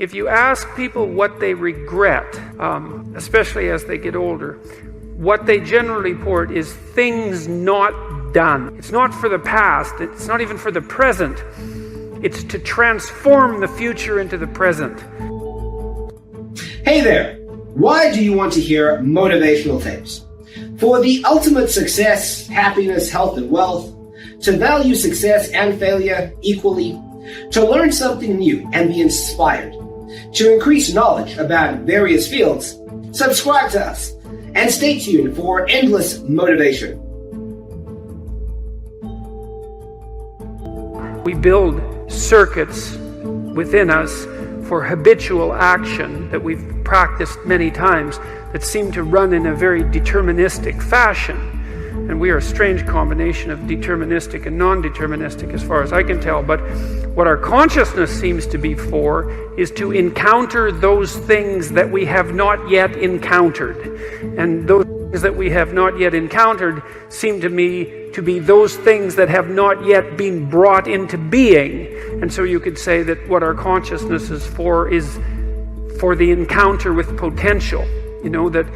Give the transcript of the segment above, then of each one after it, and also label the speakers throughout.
Speaker 1: if you ask people what they regret, especially as they get older, what they generally report is things not done. It's not for the past, it's not even for the present. It's to transform the future into the present.
Speaker 2: Hey there! Why do you want to hear motivational tapes? For the ultimate success, happiness, health, and wealth, to value success and failure equally, to learn something new and be inspired, to increase knowledge about various fields, subscribe to us and stay tuned for endless motivation.
Speaker 1: We build circuits within us for habitual action that we've practiced many times that seem to run in a very deterministic fashion. And we are a strange combination of deterministic and non-deterministic as far as I can tell. But what our consciousness seems to be for is to encounter those things that we have not yet encountered. And those things that we have not yet encountered seem to me to be those things that have not yet been brought into being. And so you could say that what our consciousness is for the encounter with potential. You know, that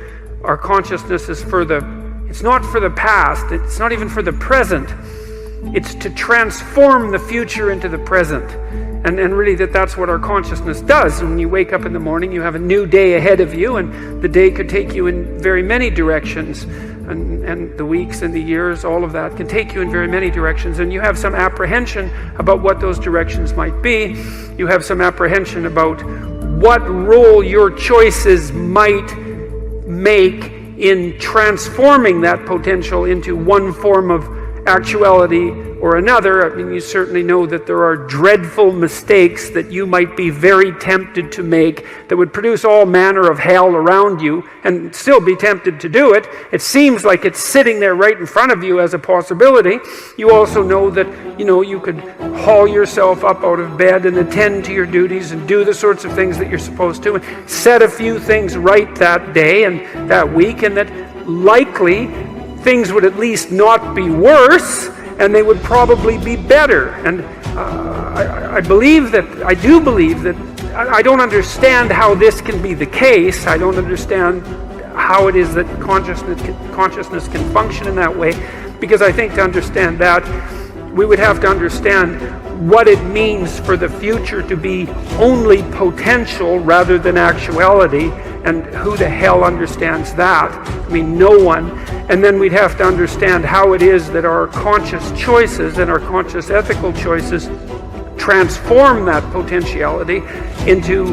Speaker 1: our consciousness is it's not for the past, it's not even for the present. It's to transform the future into the present. And really that's what our consciousness does. When you wake up in the morning, you have a new day ahead of you, and the day could take you in very many directions. And the weeks and the years, all of that can take you in very many directions. And you have some apprehension about what those directions might be. You have some apprehension about what role your choices might make in transforming that potential into one form of actuality or another. I mean, you certainly know that there are dreadful mistakes that you might be very tempted to make that would produce all manner of hell around you and still be tempted to do it. It seems like it's sitting there right in front of you as a possibility. You also know that, you could haul yourself up out of bed and attend to your duties and do the sorts of things that you're supposed to and set a few things right that day and that week, and that likely things would at least not be worse, and they would probably be better. And I do believe that I don't understand how this can be the case. I don't understand how it is that consciousness can function in that way, because I think to understand that, we would have to understand what it means for the future to be only potential rather than actuality. And who the hell understands that? I mean, no one. And then we'd have to understand how it is that our conscious choices and our conscious ethical choices transform that potentiality into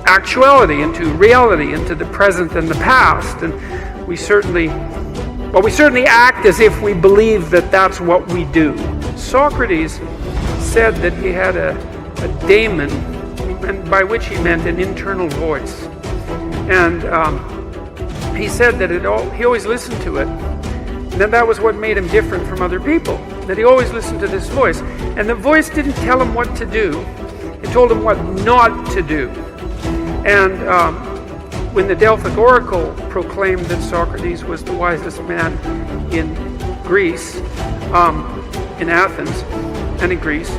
Speaker 1: actuality, into reality, into the present and the past. And we certainly act as if we believe that that's what we do. Socrates said that he had a daemon, and by which he meant an internal voice. And he said that he always listened to it. And that was what made him different from other people, that he always listened to this voice. And the voice didn't tell him what to do. It told him what not to do. And when the Delphic Oracle proclaimed that Socrates was the wisest man in Greece, in Athens and in Greece,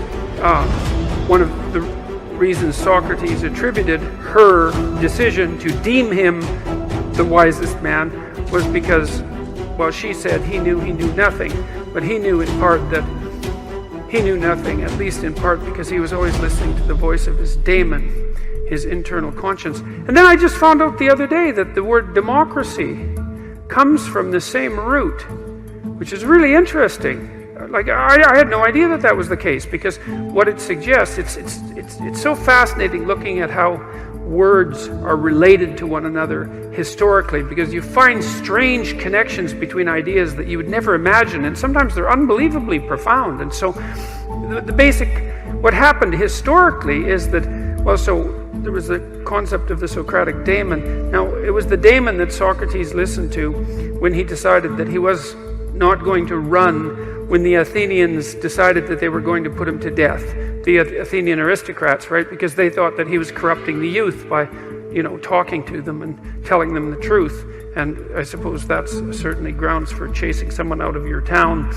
Speaker 1: one of the reasons Socrates attributed her decision to deem him the wisest man was because, well, she said he knew nothing, but he knew in part that he knew nothing, at least in part because he was always listening to the voice of his daemon, his internal conscience. And then I just found out the other day that the word democracy comes from the same root, which is really interesting. Like, I had no idea that was the case, because what it suggests, it's so fascinating looking at how words are related to one another historically, because you find strange connections between ideas that you would never imagine, and sometimes they're unbelievably profound. And so what happened historically is that, so there was the concept of the Socratic daemon. Now, it was the daemon that Socrates listened to when he decided that he was not going to run when the Athenians decided that they were going to put him to death. The Athenian aristocrats, right? Because they thought that he was corrupting the youth by talking to them and telling them the truth. And I suppose that's certainly grounds for chasing someone out of your town.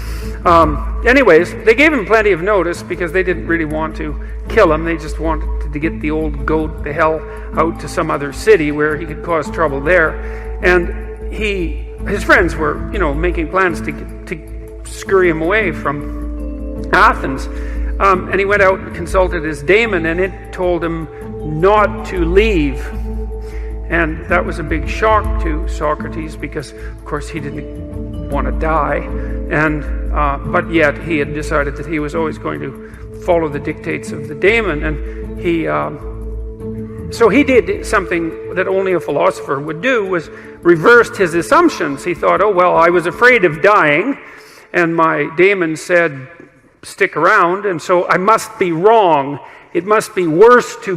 Speaker 1: Anyways, they gave him plenty of notice because they didn't really want to kill him. They just wanted to get the old goat the hell out to some other city where he could cause trouble there. And his friends were, making plans to scurry him away from Athens. And he went out and consulted his daemon, and it told him not to leave. And that was a big shock to Socrates because, of course, he didn't want to die. And but yet he had decided that he was always going to follow the dictates of the daemon. And so he did something that only a philosopher would do, was reversed his assumptions. He thought, oh, well, I was afraid of dying, and my daemon said, stick around, and so I must be wrong. It must be worse to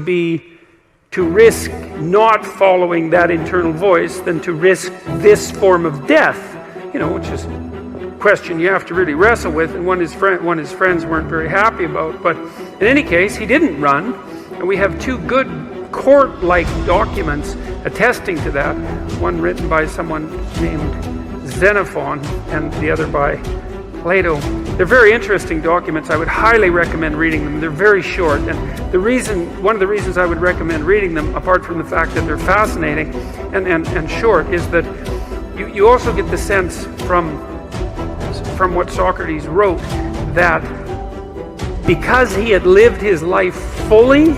Speaker 1: risk not following that internal voice than to risk this form of death, which is a question you have to really wrestle with, and one his friends weren't very happy about. But in any case, he didn't run, and we have two good court-like documents attesting to that, one written by someone named Xenophon and the other by Plato. They're very interesting documents. I would highly recommend reading them. They're very short, and one of the reasons I would recommend reading them, apart from the fact that they're fascinating and short, is that you also get the sense from what Socrates wrote that because he had lived his life fully,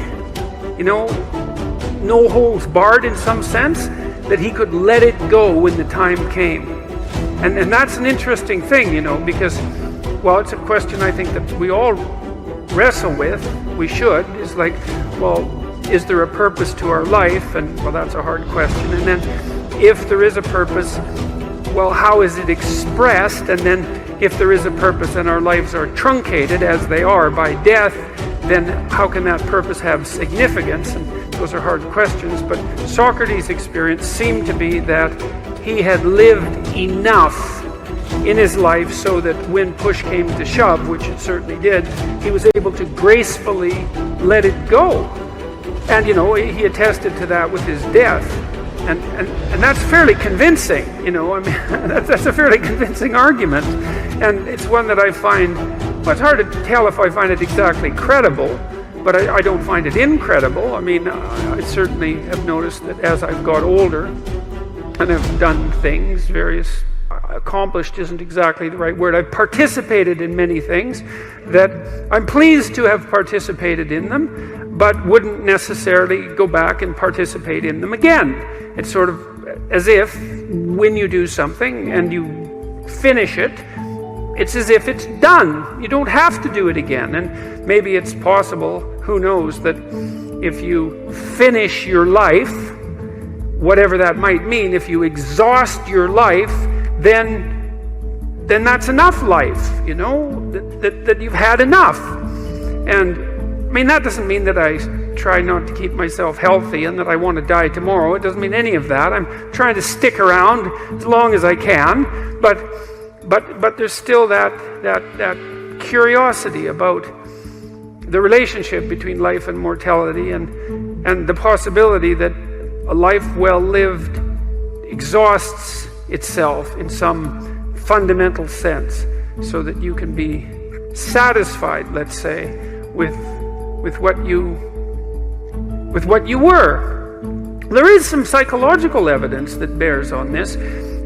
Speaker 1: no holds barred in some sense, that he could let it go when the time came. And that's an interesting thing, because, well, it's a question I think that we all wrestle with. We should. Is like, well, is there a purpose to our life? And, well, that's a hard question. And then if there is a purpose, well, how is it expressed? And then if there is a purpose and our lives are truncated, as they are by death, then how can that purpose have significance? And those are hard questions. But Socrates' experience seemed to be that he had lived enough in his life so that when push came to shove, which it certainly did, he was able to gracefully let it go. And, he attested to that with his death. And that's fairly convincing, that's a fairly convincing argument. And it's one that I find, well, it's hard to tell if I find it exactly credible, but I don't find it incredible. I certainly have noticed that as I've got older, and I've done things, accomplished isn't exactly the right word. I've participated in many things that I'm pleased to have participated in them, but wouldn't necessarily go back and participate in them again. It's sort of as if when you do something and you finish it, it's as if it's done. You don't have to do it again. And maybe it's possible, who knows, that if you finish your life, whatever that might mean, if you exhaust your life, then that's enough life, that you've had enough. And that doesn't mean that I try not to keep myself healthy and that I want to die tomorrow. It doesn't mean any of that. I'm trying to stick around as long as I can, but there's still that curiosity about the relationship between life and mortality, and the possibility that a life well lived exhausts itself in some fundamental sense, so that you can be satisfied, let's say, with what you were. There is some psychological evidence that bears on this.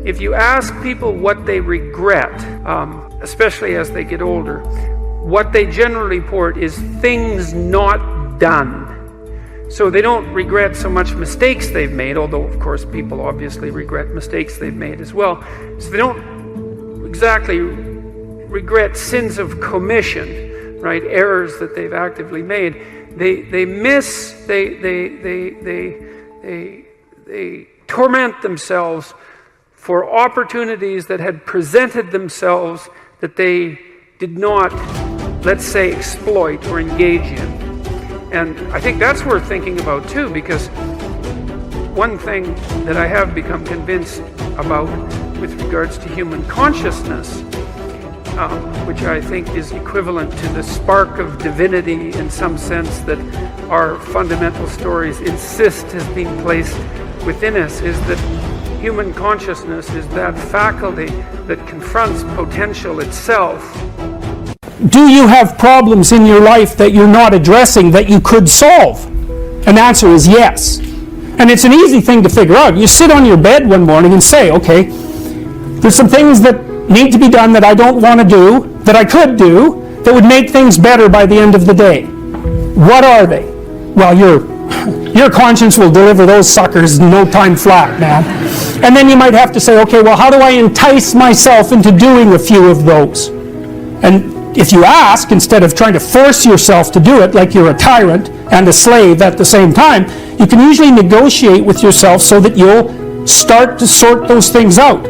Speaker 1: If you ask people what they regret, especially as they get older, what they generally report is things not done. So they don't regret so much mistakes they've made, although, of course, people obviously regret mistakes they've made as well. So they don't exactly regret sins of commission, right? Errors that they've actively made. They torment themselves for opportunities that had presented themselves that they did not, let's say, exploit or engage in. And I think that's worth thinking about too, because one thing that I have become convinced about with regards to human consciousness, which I think is equivalent to the spark of divinity in some sense that our fundamental stories insist has been placed within us is that human consciousness is that faculty that confronts potential itself.
Speaker 3: Do you have problems in your life that you're not addressing that you could solve? And the answer is yes. And it's an easy thing to figure out. You sit on your bed one morning and say, okay, there's some things that need to be done that I don't want to do, that I could do, that would make things better by the end of the day. What are they? Well, your conscience will deliver those suckers in no time flat, man. And then you might have to say, okay, well, how do I entice myself into doing a few of those? And if you ask, instead of trying to force yourself to do it like you're a tyrant and a slave at the same time, you can usually negotiate with yourself so that you'll start to sort those things out.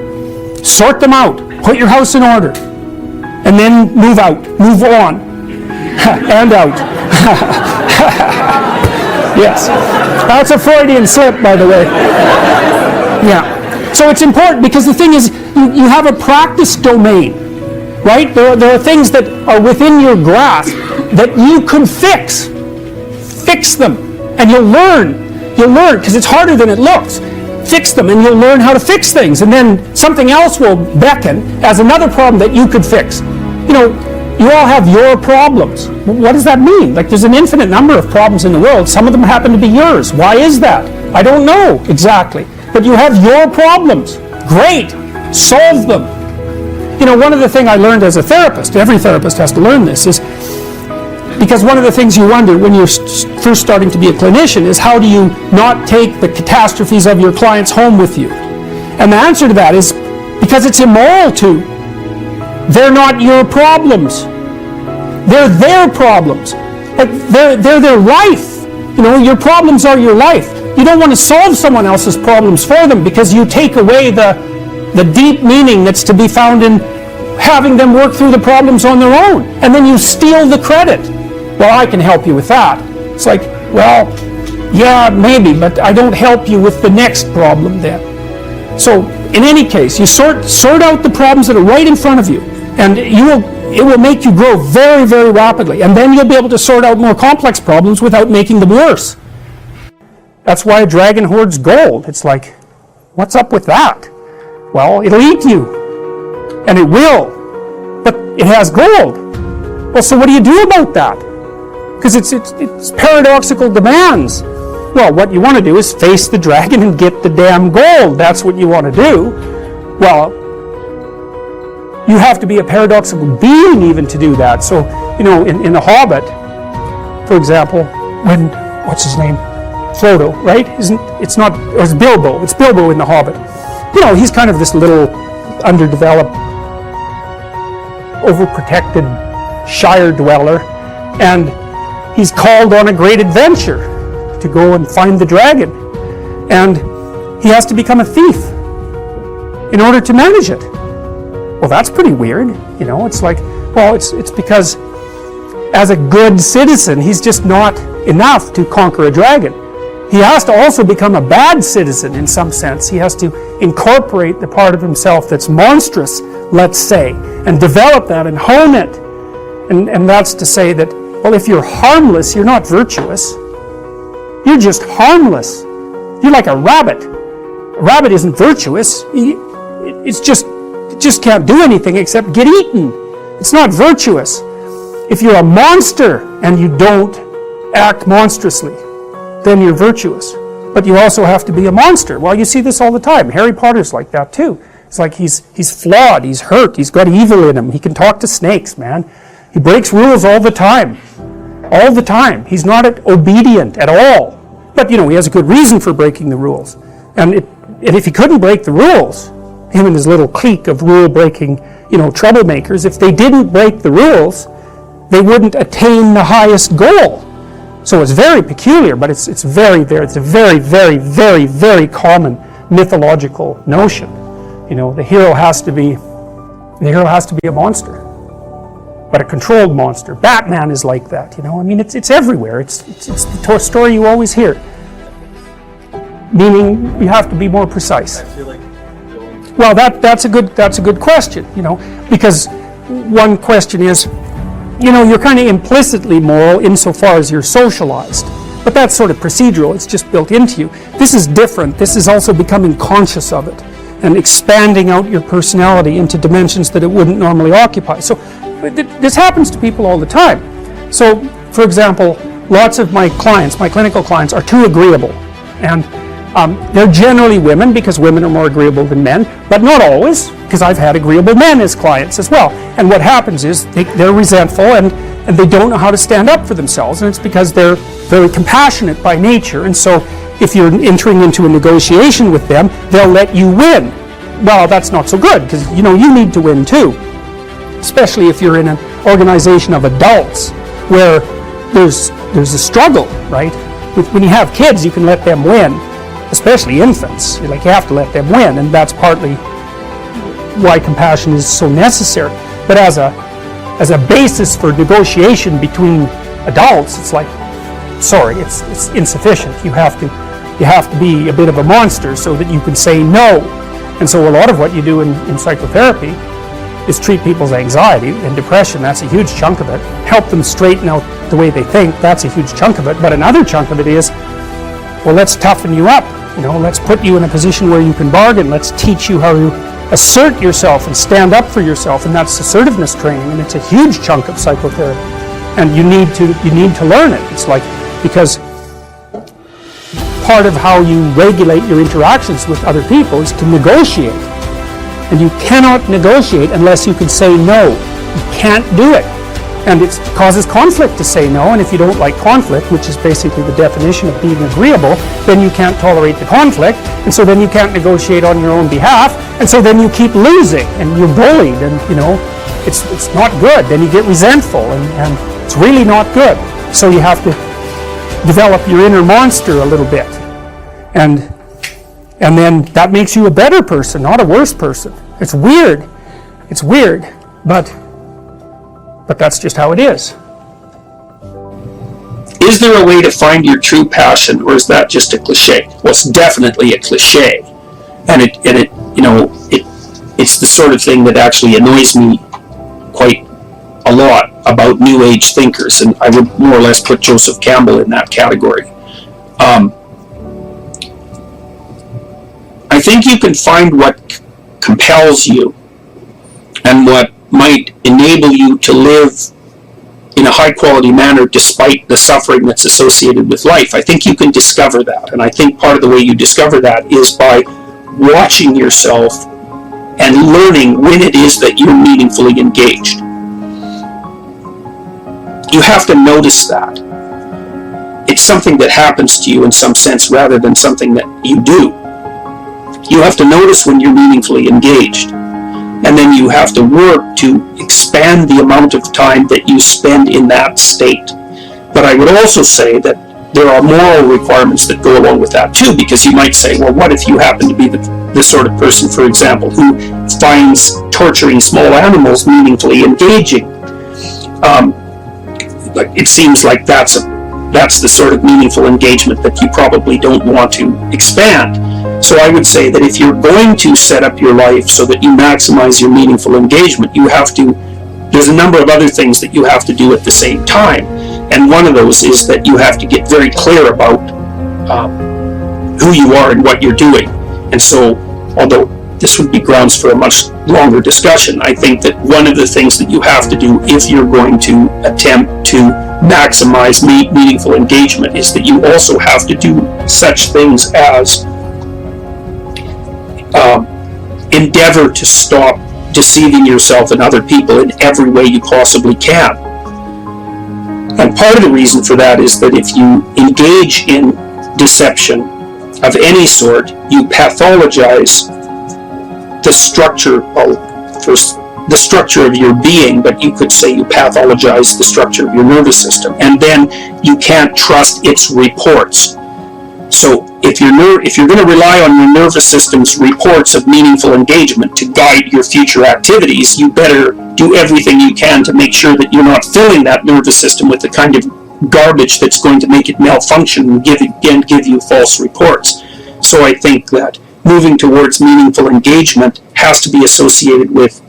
Speaker 3: Sort them out. Put your house in order. And then move out. Move on. And out. Yes. That's a Freudian slip, by the way. Yeah. So it's important because the thing is, you have a practice domain, right? There are things that are within your grasp that you can fix. Fix them. And you'll learn. You'll learn, because it's harder than it looks. Fix them, and you'll learn how to fix things. And then something else will beckon as another problem that you could fix. You know, you all have your problems. What does that mean? Like, there's an infinite number of problems in the world. Some of them happen to be yours. Why is that? I don't know exactly. But you have your problems. Great. Solve them. You know, one of the things I learned as a therapist, every therapist has to learn this, is because one of the things you wonder when you're first starting to be a clinician is how do you not take the catastrophes of your clients home with you? And the answer to that is because it's immoral to. They're not your problems. They're their problems. Like they're their life. You know, your problems are your life. You don't want to solve someone else's problems for them because you take away the deep meaning that's to be found in having them work through the problems on their own. And then you steal the credit. Well, I can help you with that. It's like, well, yeah, maybe, but I don't help you with the next problem then. So, in any case, you sort out the problems that are right in front of you, and it will make you grow very, very rapidly. And then you'll be able to sort out more complex problems without making them worse. That's why a dragon hoards gold. It's like, what's up with that? Well, it'll eat you. And it will. But it has gold. Well, so what do you do about that? Because it's paradoxical demands. Well, what you want to do is face the dragon and get the damn gold. That's what you want to do. Well, you have to be a paradoxical being even to do that. So, you know, in The Hobbit, for example, when, what's his name? Frodo, right? It's Bilbo. It's Bilbo in The Hobbit. You know, he's kind of this little underdeveloped, overprotected Shire dweller, and he's called on a great adventure to go and find the dragon, and he has to become a thief in order to manage it. Well, that's pretty weird, you know. It's like, well, it's because as a good citizen, he's just not enough to conquer a dragon. He has to also become a bad citizen in some sense. He has to incorporate the part of himself that's monstrous, let's say, and develop that and hone it. And that's to say that, well, if you're harmless, you're not virtuous. You're just harmless. You're like a rabbit. A rabbit isn't virtuous. It just can't do anything except get eaten. It's not virtuous. If you're a monster and you don't act monstrously, then you're virtuous. But you also have to be a monster. Well, you see this all the time. Harry Potter's like that too. It's like he's flawed, he's hurt, he's got evil in him. He can talk to snakes, man. He breaks rules all the time. All the time. He's not obedient at all. But, you know, he has a good reason for breaking the rules. And if he couldn't break the rules, him and his little clique of rule-breaking, you know, troublemakers, if they didn't break the rules, they wouldn't attain the highest goal. So it's very peculiar, but it's a very, very, very, very, very common mythological notion. You know, the hero has to be a monster. But a controlled monster. Batman is like that, you know. I mean, it's everywhere. It's the story you always hear. Meaning, you have to be more precise.
Speaker 4: I feel like
Speaker 3: well, that's a good question, you know, because one question is, you know, you're kind of implicitly moral insofar as you're socialized. But that's sort of procedural. It's just built into you. This is different. This is also becoming conscious of it and expanding out your personality into dimensions that it wouldn't normally occupy. So this happens to people all the time. So, for example, lots of my clients, my clinical clients, are too agreeable. And they're generally women, because women are more agreeable than men, but not always, because I've had agreeable men as clients as well. And what happens is they're resentful and they don't know how to stand up for themselves, and it's because they're very compassionate by nature. And so if you're entering into a negotiation with them, they'll let you win. Well, that's not so good, because you need to win too, especially if you're in an organization of adults where there's a struggle, right? When you have kids, you can let them win, especially infants. You have to let them win, and that's partly why compassion is so necessary. But as a basis for negotiation between adults, it's like, sorry, it's insufficient. You have to be a bit of a monster so that you can say no. And so a lot of what you do in psychotherapy is treat people's anxiety and depression. That's a huge chunk of it. Help them straighten out the way they think. That's a huge chunk of it. But another chunk of it is, well, let's toughen you up. Let's put you in a position where you can bargain. Let's teach you how to assert yourself and stand up for yourself. And that's assertiveness training. And it's a huge chunk of psychotherapy. And you need to learn it. It's like, because part of how you regulate your interactions with other people is to negotiate. And you cannot negotiate unless you can say no. You can't do it. And it causes conflict to say no, and if you don't like conflict, which is basically the definition of being agreeable, then you can't tolerate the conflict, and so then you can't negotiate on your own behalf, and so then you keep losing, and you're bullied, and it's not good. Then you get resentful, and it's really not good. So you have to develop your inner monster a little bit. And then that makes you a better person, not a worse person. It's weird. It's weird, but that's just how it is.
Speaker 4: Is there a way to find your true passion, or is that just a cliche? Well, it's definitely a cliche, and it's the sort of thing that actually annoys me quite a lot about New Age thinkers, and I would more or less put Joseph Campbell in that category. I think you can find what compels you and what might enable you to live in a high-quality manner despite the suffering that's associated with life. I think you can discover that, and I think part of the way you discover that is by watching yourself and learning when it is that you're meaningfully engaged. You have to notice that. It's something that happens to you in some sense rather than something that you do. You have to notice when you're meaningfully engaged. And then you have to work to expand the amount of time that you spend in that state. But I would also say that there are moral requirements that go along with that too, because you might say, well, what if you happen to be the sort of person, for example, who finds torturing small animals meaningfully engaging? It seems like that's the sort of meaningful engagement that you probably don't want to expand. So I would say that if you're going to set up your life so that you maximize your meaningful engagement, there's a number of other things that you have to do at the same time. And one of those is that you have to get very clear about who you are and what you're doing. And so, although this would be grounds for a much longer discussion, I think that one of the things that you have to do if you're going to attempt to maximize meaningful engagement is that you also have to do such things as endeavor to stop deceiving yourself and other people in every way you possibly can. And part of the reason for that is that if you engage in deception of any sort, you pathologize the structure of your being, but you could say you pathologize the structure of your nervous system, and then you can't trust its reports. So if you're going to rely on your nervous system's reports of meaningful engagement to guide your future activities, you better do everything you can to make sure that you're not filling that nervous system with the kind of garbage that's going to make it malfunction and give you false reports. So I think that moving towards meaningful engagement has to be associated with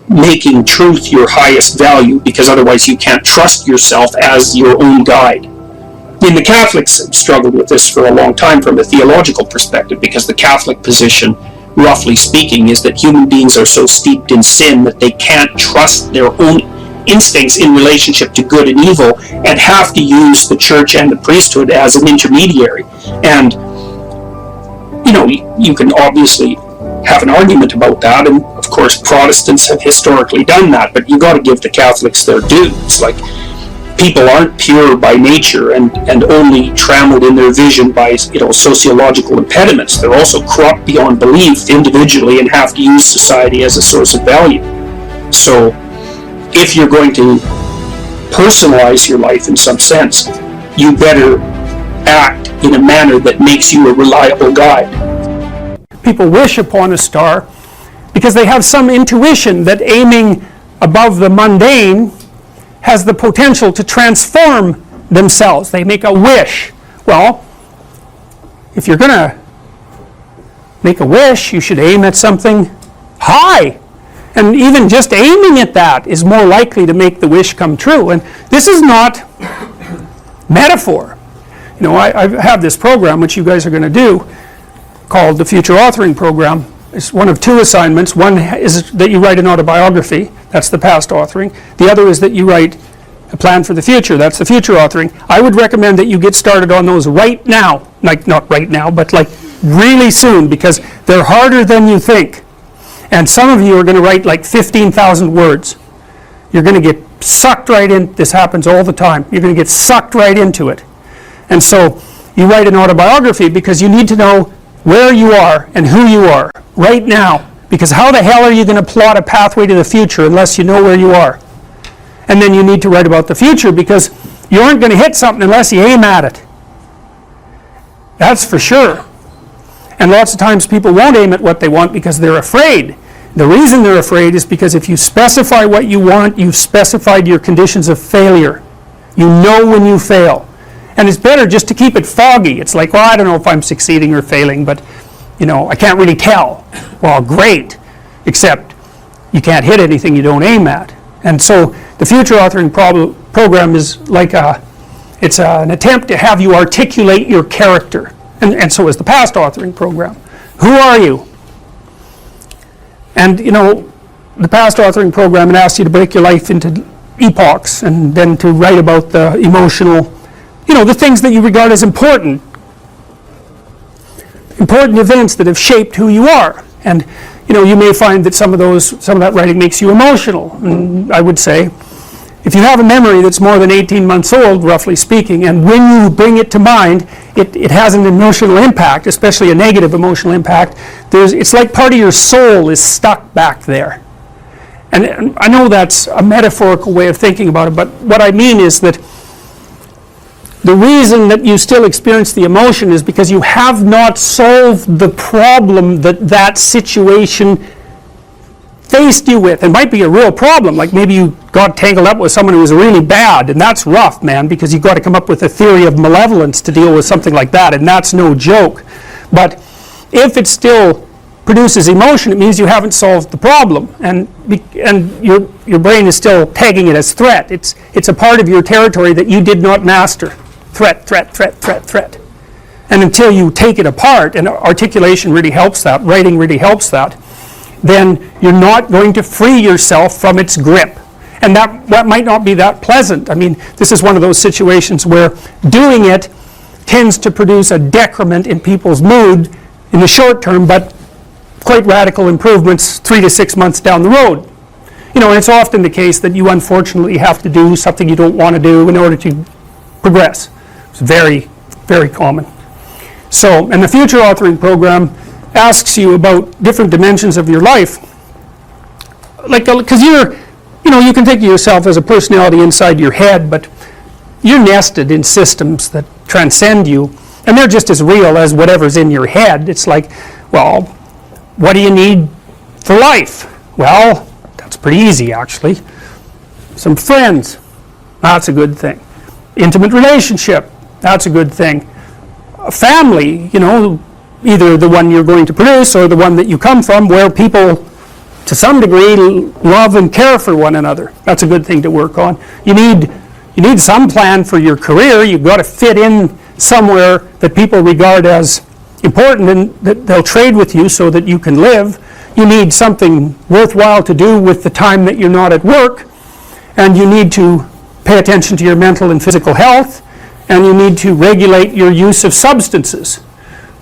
Speaker 4: making truth your highest value, because otherwise you can't trust yourself as your own guide. mean, the Catholics have struggled with this for a long time from a theological perspective, because the Catholic position, roughly speaking, is that human beings are so steeped in sin that they can't trust their own instincts in relationship to good and evil, and have to use the church and the priesthood as an intermediary. And, you know, you can obviously have an argument about that, and of course Protestants have historically done that, but you got to give the Catholics their due. It's like, people aren't pure by nature and only trammeled in their vision by, you know, sociological impediments. They're also corrupt beyond belief individually and have to use society as a source of value. So if you're going to personalize your life in some sense, you better act in a manner that makes you a reliable guide.
Speaker 3: People wish upon a star because they have some intuition that aiming above the mundane has the potential to transform themselves. They make a wish. Well, if you're going to make a wish, you should aim at something high. And even just aiming at that is more likely to make the wish come true. And this is not metaphor. You know, I have this program, which you guys are going to do, called the Future Authoring Program. It's one of two assignments. One is that you write an autobiography. That's the past authoring. The other is that you write a plan for the future. That's the future authoring. I would recommend that you get started on those right now. Like, not right now, but like really soon, because they're harder than you think. And some of you are going to write like 15,000 words. You're going to get sucked right in. This happens all the time. You're going to get sucked right into it. And so you write an autobiography because you need to know where you are and who you are right now. Because how the hell are you going to plot a pathway to the future unless you know where you are? And then you need to write about the future, because you aren't going to hit something unless you aim at it. That's for sure. And lots of times people won't aim at what they want because they're afraid. The reason they're afraid is because if you specify what you want, you've specified your conditions of failure. You know when you fail. And it's better just to keep it foggy. It's like, well, I don't know if I'm succeeding or failing, but, you know, I can't really tell. Well, great, except you can't hit anything you don't aim at. And so the future authoring program is like it's an attempt to have you articulate your character. And so is the past authoring program. Who are you? And, you know, the past authoring program, it asks you to break your life into epochs and then to write about the emotional, you know, the things that you regard as important events that have shaped who you are. And, you know, you may find that some of that writing makes you emotional. And I would say, if you have a memory that's more than 18 months old, roughly speaking, and when you bring it to mind, it has an emotional impact, especially a negative emotional impact. It's like part of your soul is stuck back there. And I know that's a metaphorical way of thinking about it, but what I mean is that the reason that you still experience the emotion is because you have not solved the problem that situation faced you with. It might be a real problem, like maybe you got tangled up with someone who was really bad, and that's rough, man, because you've got to come up with a theory of malevolence to deal with something like that, and that's no joke. But if it still produces emotion, it means you haven't solved the problem, and your brain is still tagging it as threat. It's a part of your territory that you did not master. Threat, threat, threat, threat, threat. And until you take it apart, and articulation really helps that, writing really helps that, then you're not going to free yourself from its grip. And that might not be that pleasant. I mean, this is one of those situations where doing it tends to produce a decrement in people's mood in the short term, but quite radical improvements 3 to 6 months down the road. You know, and it's often the case that you unfortunately have to do something you don't want to do in order to progress. It's very, very common. So, and the future authoring program asks you about different dimensions of your life. Like, because you can think of yourself as a personality inside your head, but you're nested in systems that transcend you, and they're just as real as whatever's in your head. It's like, well, what do you need for life? Well, that's pretty easy, actually. Some friends, that's a good thing. Intimate relationship, that's a good thing. A family, you know, either the one you're going to produce or the one that you come from, where people, to some degree, love and care for one another. That's a good thing to work on. You need you need some plan for your career. You've got to fit in somewhere that people regard as important and that they'll trade with you so that you can live. You need something worthwhile to do with the time that you're not at work, and you need to pay attention to your mental and physical health, and you need to regulate your use of substances,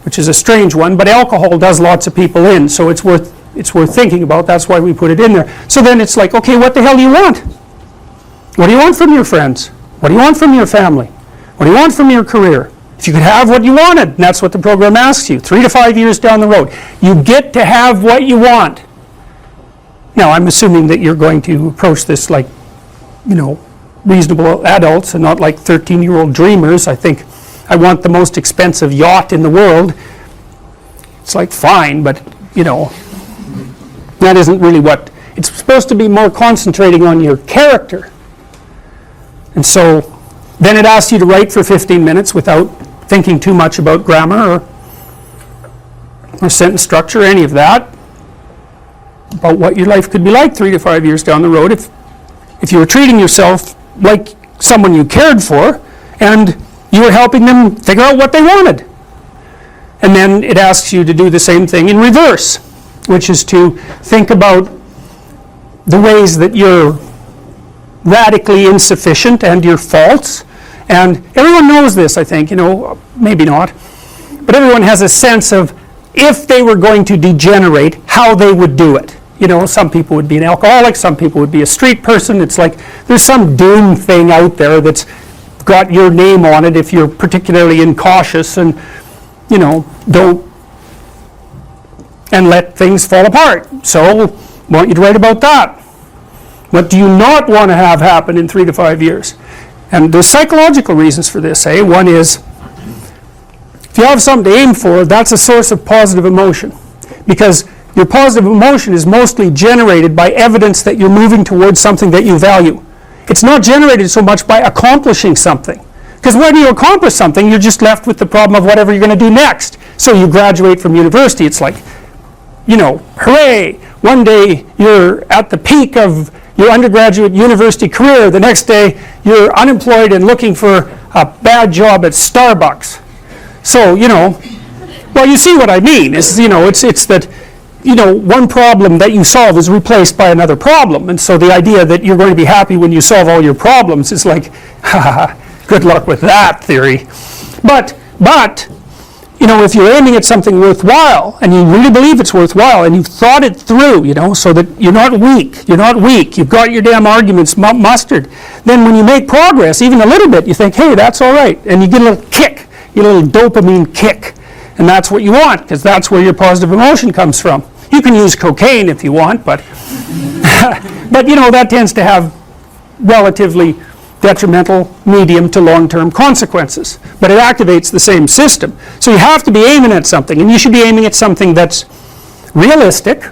Speaker 3: which is a strange one, but alcohol does lots of people in, so it's worth thinking about. That's why we put it in there. So then it's like, okay, what the hell do you want? What do you want from your friends? What do you want from your family? What do you want from your career? If you could have what you wanted, and that's what the program asks you, 3 to 5 years down the road, you get to have what you want. Now, I'm assuming that you're going to approach this like, reasonable adults and not like 13-year-old dreamers. I think I want the most expensive yacht in the world. It's like, fine, but, that isn't really what, it's supposed to be more concentrating on your character. And so then it asks you to write for 15 minutes without thinking too much about grammar or sentence structure, or any of that, about what your life could be like 3 to 5 years down the road if you were treating yourself like someone you cared for and you were helping them figure out what they wanted. And then it asks you to do the same thing in reverse, which is to think about the ways that you're radically insufficient and your faults. And everyone knows this, I think, maybe not, but everyone has a sense of if they were going to degenerate, how they would do it. Some people would be an alcoholic, some people would be a street person. It's like there's some doom thing out there that's got your name on it if you're particularly incautious and, don't and let things fall apart. So I want you to write about that. What do you not want to have happen in 3 to 5 years? And there's psychological reasons for this. One is, if you have something to aim for, that's a source of positive emotion. Because your positive emotion is mostly generated by evidence that you're moving towards something that you value. It's not generated so much by accomplishing something. Because when you accomplish something, you're just left with the problem of whatever you're going to do next. So you graduate from university, it's like, hooray! One day you're at the peak of your undergraduate university career. The next day you're unemployed and looking for a bad job at Starbucks. So, well, you see what I mean. It's that, one problem that you solve is replaced by another problem. And so the idea that you're going to be happy when you solve all your problems is like, good luck with that theory. But if you're aiming at something worthwhile, and you really believe it's worthwhile, and you've thought it through, so that you're not weak, you've got your damn arguments mustered, then when you make progress, even a little bit, you think, hey, that's all right, and you get a little kick, a little dopamine kick, and that's what you want, because that's where your positive emotion comes from. You can use cocaine if you want, but that tends to have relatively detrimental medium to long-term consequences. But it activates the same system. So you have to be aiming at something, and you should be aiming at something that's realistic,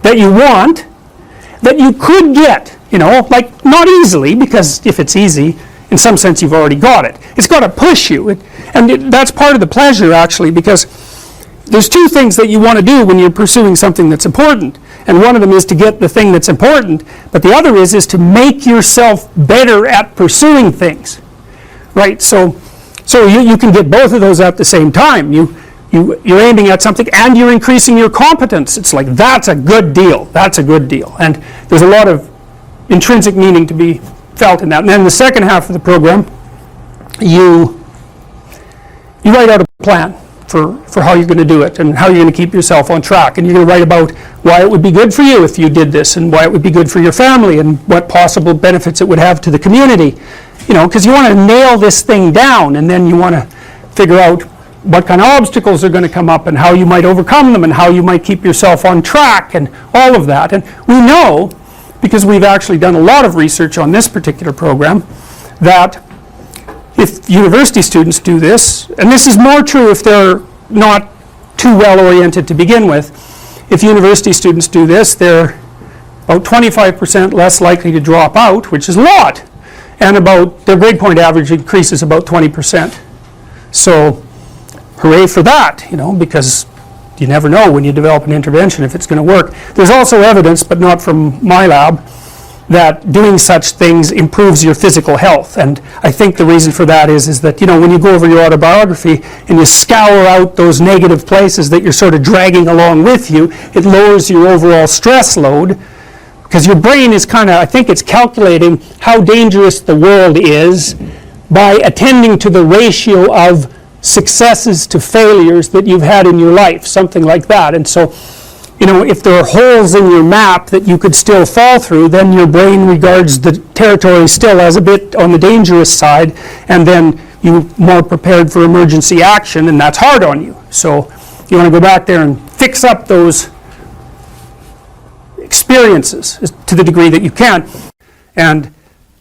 Speaker 3: that you want, that you could get, like not easily, because if it's easy, in some sense you've already got it. It's got to push you. That's part of the pleasure, actually, because there's two things that you want to do when you're pursuing something that's important. And one of them is to get the thing that's important, but the other is to make yourself better at pursuing things, right? So you can get both of those at the same time. You're aiming at something and you're increasing your competence. It's like, that's a good deal. That's a good deal. And there's a lot of intrinsic meaning to be felt in that. And then in the second half of the program, you write out a plan for how you're going to do it and how you're going to keep yourself on track. And you're going to write about why it would be good for you if you did this, and why it would be good for your family, and what possible benefits it would have to the community. Because you want to nail this thing down, and then you want to figure out what kind of obstacles are going to come up and how you might overcome them and how you might keep yourself on track and all of that. And we know, because we've actually done a lot of research on this particular program, that if university students do this, and this is more true if they're not too well oriented to begin with, if university students do this, they're about 25% less likely to drop out, which is a lot, and their grade point average increases about 20%. So hooray for that, because you never know when you develop an intervention if it's going to work. There's also evidence, but not from my lab, that doing such things improves your physical health. And I think the reason for that is that, when you go over your autobiography and you scour out those negative places that you're sort of dragging along with you, it lowers your overall stress load, because your brain is I think it's calculating how dangerous the world is by attending to the ratio of successes to failures that you've had in your life, something like that. And so, if there are holes in your map that you could still fall through, then your brain regards the territory still as a bit on the dangerous side, and then you're more prepared for emergency action, and that's hard on you. So you want to go back there and fix up those experiences to the degree that you can. And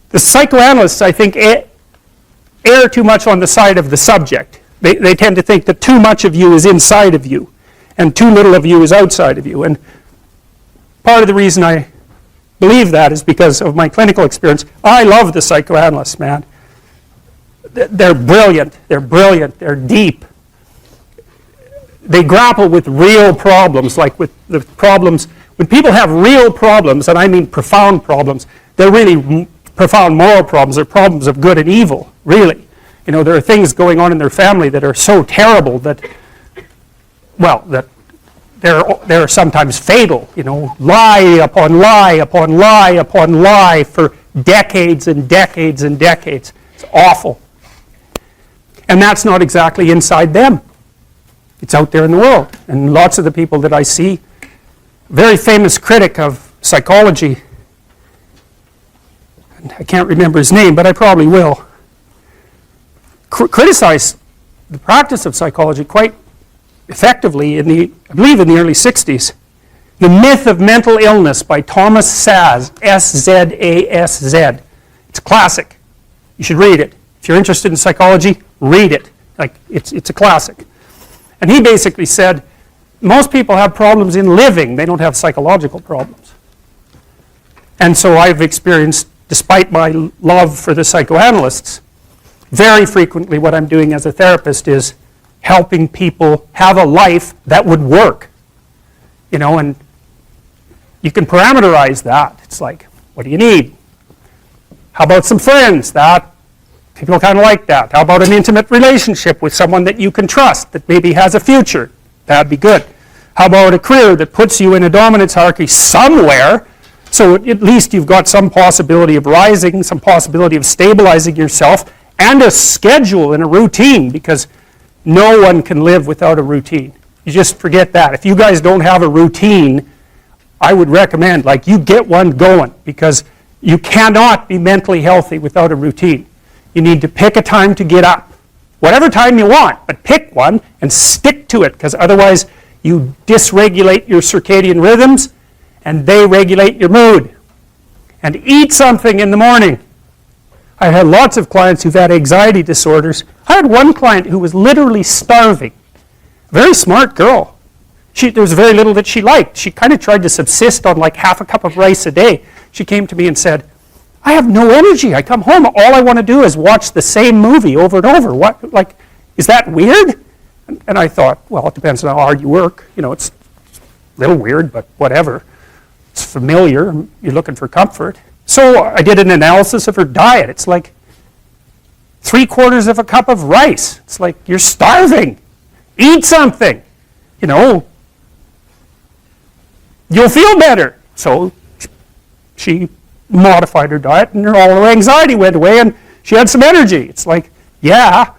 Speaker 3: the psychoanalysts, I think, err too much on the side of the subject. They tend to think that too much of you is inside of you, and too little of you is outside of you. And part of the reason I believe that is because of my clinical experience. I love the psychoanalysts, man. They're brilliant. They're deep. They grapple with real problems, like with the problems. When people have real problems, and I mean profound problems, they're really profound moral problems. They're problems of good and evil, really. There are things going on in their family that are so terrible that they're sometimes fatal, lie upon lie upon lie upon lie for decades and decades and decades. It's awful. And that's not exactly inside them. It's out there in the world. And lots of the people that I see, very famous critic of psychology, and I can't remember his name, but I probably will, criticize the practice of psychology quite effectively I believe in the early 60s. The Myth of Mental Illness by Thomas Szasz, S-Z-A-S-Z. It's a classic. You should read it. If you're interested in psychology, read it. It's a classic. And he basically said, most people have problems in living. They don't have psychological problems. And so I've experienced, despite my love for the psychoanalysts, very frequently what I'm doing as a therapist is helping people have a life that would work. And you can parameterize that. It's like, what do you need? How about some friends? People kind of like that. How about an intimate relationship with someone that you can trust, that maybe has a future? That'd be good. How about a career that puts you in a dominance hierarchy somewhere, so at least you've got some possibility of rising, some possibility of stabilizing yourself, and a schedule and a routine, because no one can live without a routine. You just forget that. If you guys don't have a routine, I would recommend, you get one going, because you cannot be mentally healthy without a routine. You need to pick a time to get up. Whatever time you want, but pick one and stick to it, because otherwise you dysregulate your circadian rhythms and they regulate your mood. And eat something in the morning. I've had lots of clients who've had anxiety disorders. I had one client who was literally starving. A very smart girl. There was very little that she liked. She kind of tried to subsist on half a cup of rice a day. She came to me and said, I have no energy. I come home, all I want to do is watch the same movie over and over. What, is that weird? And I thought, well, it depends on how hard you work. It's a little weird, but whatever. It's familiar. You're looking for comfort. So I did an analysis of her diet. It's 3/4 of a cup of rice. It's you're starving. Eat something. You'll feel better. So she modified her diet, and all her anxiety went away, and she had some energy. It's yeah,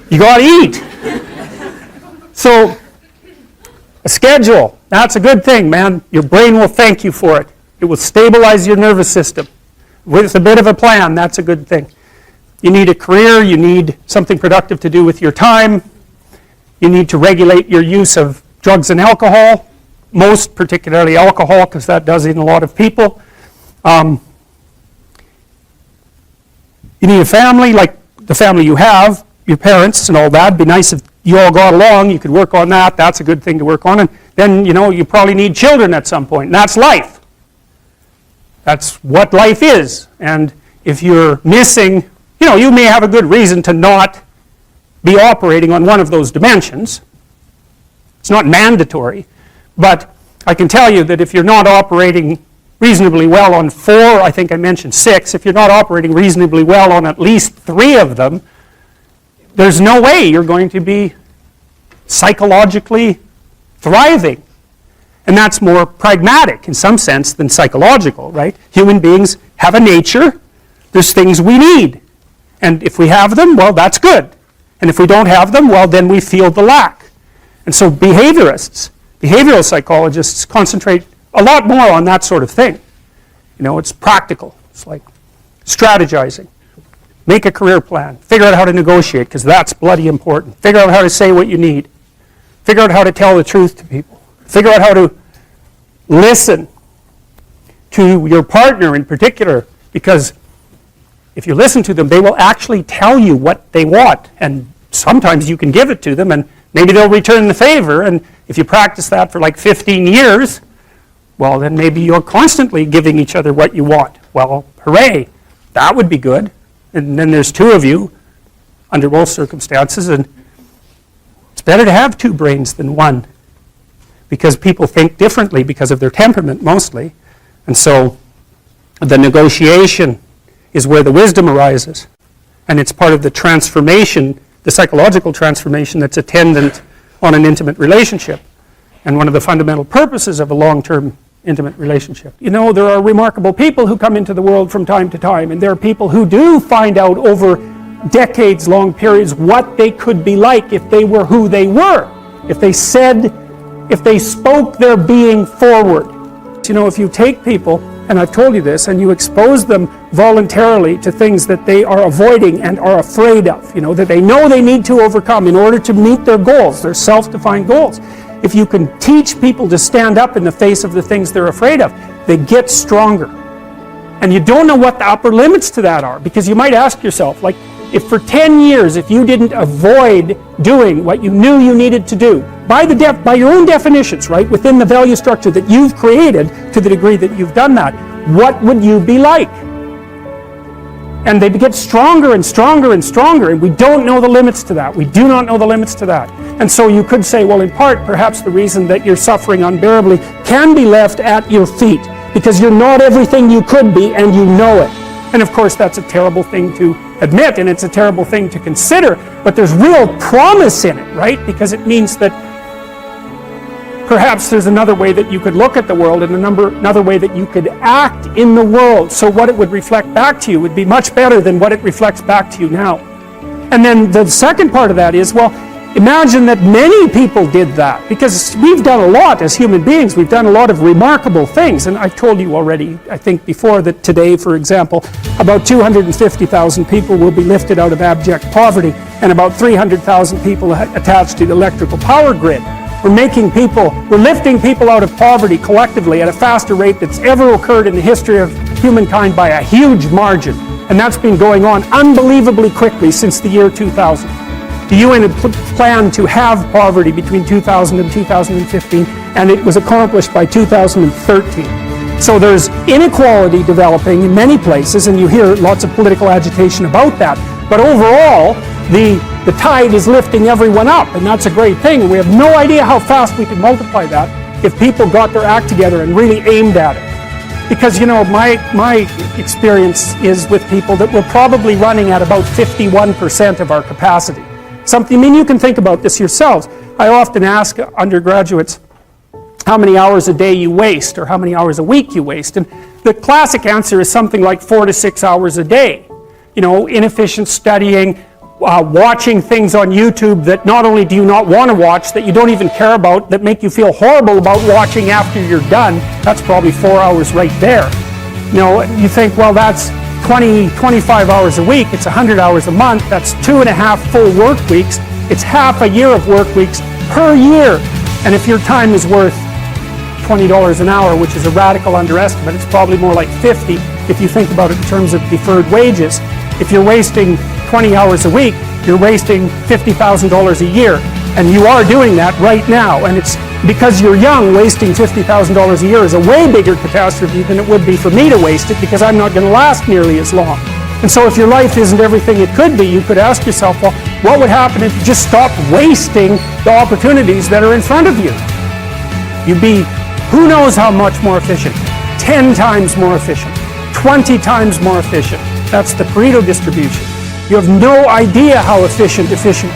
Speaker 3: you got to eat. So a schedule, that's a good thing, man. Your brain will thank you for it. It will stabilize your nervous system. With a bit of a plan, that's a good thing. You need a career. You need something productive to do with your time. You need to regulate your use of drugs and alcohol, most particularly alcohol, because that does in a lot of people. You need a family, like the family you have, your parents and all that. It'd be nice if you all got along. You could work on that. That's a good thing to work on. And then, you probably need children at some point. And that's life. That's what life is. And if you're missing, you may have a good reason to not be operating on one of those dimensions. It's not mandatory. But I can tell you that if you're not operating reasonably well on 4, I think I mentioned 6, if you're not operating reasonably well on at least 3 of them, there's no way you're going to be psychologically thriving. And that's more pragmatic in some sense than psychological, right? Human beings have a nature. There's things we need. And if we have them, well, that's good. And if we don't have them, well, then we feel the lack. And so behaviorists, behavioral psychologists concentrate a lot more on that sort of thing. You know, it's practical. It's like strategizing. Make a career plan. Figure out how to negotiate, because that's bloody important. Figure out how to say what you need. Figure out how to tell the truth to people. Figure out how to listen to your partner in particular, because if you listen to them, they will actually tell you what they want. And sometimes you can give it to them, and maybe they'll return the favor. And if you practice that for like 15 years, well, then maybe you're constantly giving each other what you want. Well, hooray, that would be good. And then there's 2 of you under both circumstances, and it's better to have 2 brains than 1, because people think differently because of their temperament mostly. And so the negotiation is where the wisdom arises, and it's part of the transformation, the psychological transformation that's attendant on an intimate relationship, and one of the fundamental purposes of a long-term intimate relationship. You know, there are remarkable people who come into the world from time to time, and there are people who do find out over decades-long periods what they could be like if they were who they were, if they spoke their being forward. You know, if you take people, and I've told you this, and you expose them voluntarily to things that they are avoiding and are afraid of, you know, that they know they need to overcome in order to meet their goals, their self-defined goals. If you can teach people to stand up in the face of the things they're afraid of, they get stronger. And you don't know what the upper limits to that are, because you might ask yourself, like, if for 10 years, if you didn't avoid doing what you knew you needed to do, by your own definitions, right, within the value structure that you've created to the degree that you've done that, what would you be like? And they get stronger and stronger and stronger, and we don't know the limits to that. We do not know the limits to that. And so you could say, well, in part, perhaps the reason that you're suffering unbearably can be left at your feet, because you're not everything you could be, and you know it. And of course, that's a terrible thing to admit, and it's a terrible thing to consider, but there's real promise in it, right? Because it means that perhaps there's another way that you could look at the world, and another way that you could act in the world, so what it would reflect back to you would be much better than what it reflects back to you now. And then the second part of that is, well, imagine that many people did that, because we've done a lot as human beings. We've done a lot of remarkable things, and I've told you already, I think before, that today, for example, about 250,000 people will be lifted out of abject poverty, and about 300,000 people attached to the electrical power grid. We're lifting people out of poverty collectively at a faster rate that's ever occurred in the history of humankind by a huge margin. And that's been going on unbelievably quickly since the year 2000. The UN had planned to have poverty between 2000 and 2015, and it was accomplished by 2013. So there's inequality developing in many places, and you hear lots of political agitation about that. But overall, the tide is lifting everyone up, and that's a great thing. And we have no idea how fast we can multiply that if people got their act together and really aimed at it. Because, you know, my experience is with people that we're probably running at about 51% of our capacity. I mean, you can think about this yourselves. I often ask undergraduates how many hours a day you waste, or how many hours a week you waste. And the classic answer is something like 4 to 6 hours a day. You know, inefficient studying, watching things on YouTube that not only do you not want to watch, that you don't even care about, that make you feel horrible about watching after you're done. That's probably 4 hours right there. You know, you think, well, that's 25 hours a week, it's 100 hours a month, that's 2.5 full work weeks, it's half a year of work weeks per year. And if your time is worth $20 an hour, which is a radical underestimate, it's probably more like 50 if you think about it in terms of deferred wages. If you're wasting 20 hours a week, you're wasting $50,000 a year. And you are doing that right now. And it's because you're young, wasting $50,000 a year is a way bigger catastrophe than it would be for me to waste it, because I'm not going to last nearly as long. And so if your life isn't everything it could be, you could ask yourself, well, what would happen if you just stopped wasting the opportunities that are in front of you? You'd be who knows how much more efficient. 10 times more efficient, 20 times more efficient. That's the Pareto distribution. You have no idea how efficient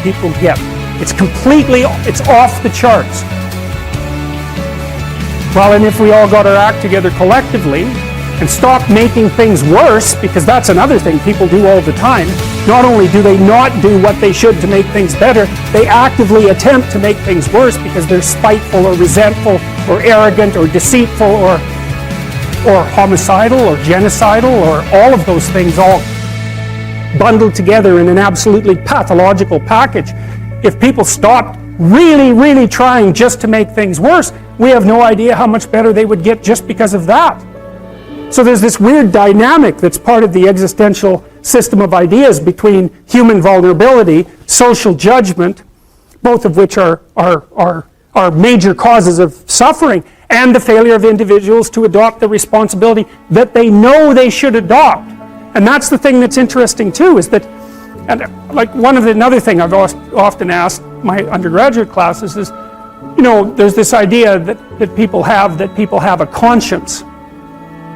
Speaker 3: people get. It's off the charts. Well, and if we all got our act together collectively and stop making things worse, because that's another thing people do all the time. Not only do they not do what they should to make things better, they actively attempt to make things worse because they're spiteful or resentful or arrogant or deceitful or homicidal or genocidal or all of those things all bundled together in an absolutely pathological package. If people stopped really, really trying just to make things worse, we have no idea how much better they would get just because of that. So there's this weird dynamic that's part of the existential system of ideas between human vulnerability, social judgment, both of which are major causes of suffering, and the failure of individuals to adopt the responsibility that they know they should adopt. And that's the thing that's interesting too, is that, and like another thing I've often asked my undergraduate classes is, there's this idea that people have a conscience.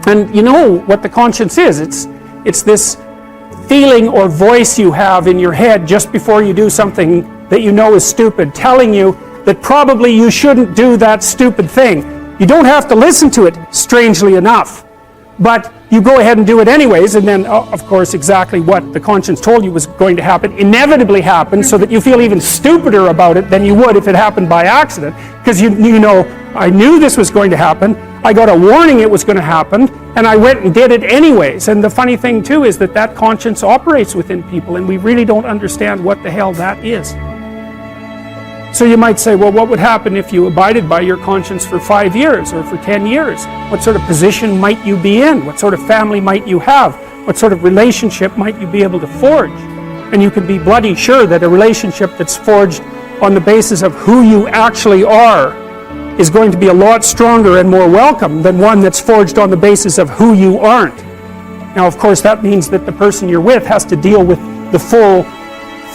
Speaker 3: And you know what the conscience is. It's this feeling or voice you have in your head just before you do something that you know is stupid, telling you that probably you shouldn't do that stupid thing. You don't have to listen to it, strangely enough. But you go ahead and do it anyways, and then, of course, exactly what the conscience told you was going to happen inevitably happens, so that you feel even stupider about it than you would if it happened by accident. Because you know, I knew this was going to happen, I got a warning it was going to happen, and I went and did it anyways. And the funny thing, too, is that conscience operates within people, and we really don't understand what the hell that is. So you might say, well, what would happen if you abided by your conscience for 5 years or for 10 years? What sort of position might you be in? What sort of family might you have? What sort of relationship might you be able to forge? And you can be bloody sure that a relationship that's forged on the basis of who you actually are is going to be a lot stronger and more welcome than one that's forged on the basis of who you aren't. Now, of course, that means that the person you're with has to deal with the full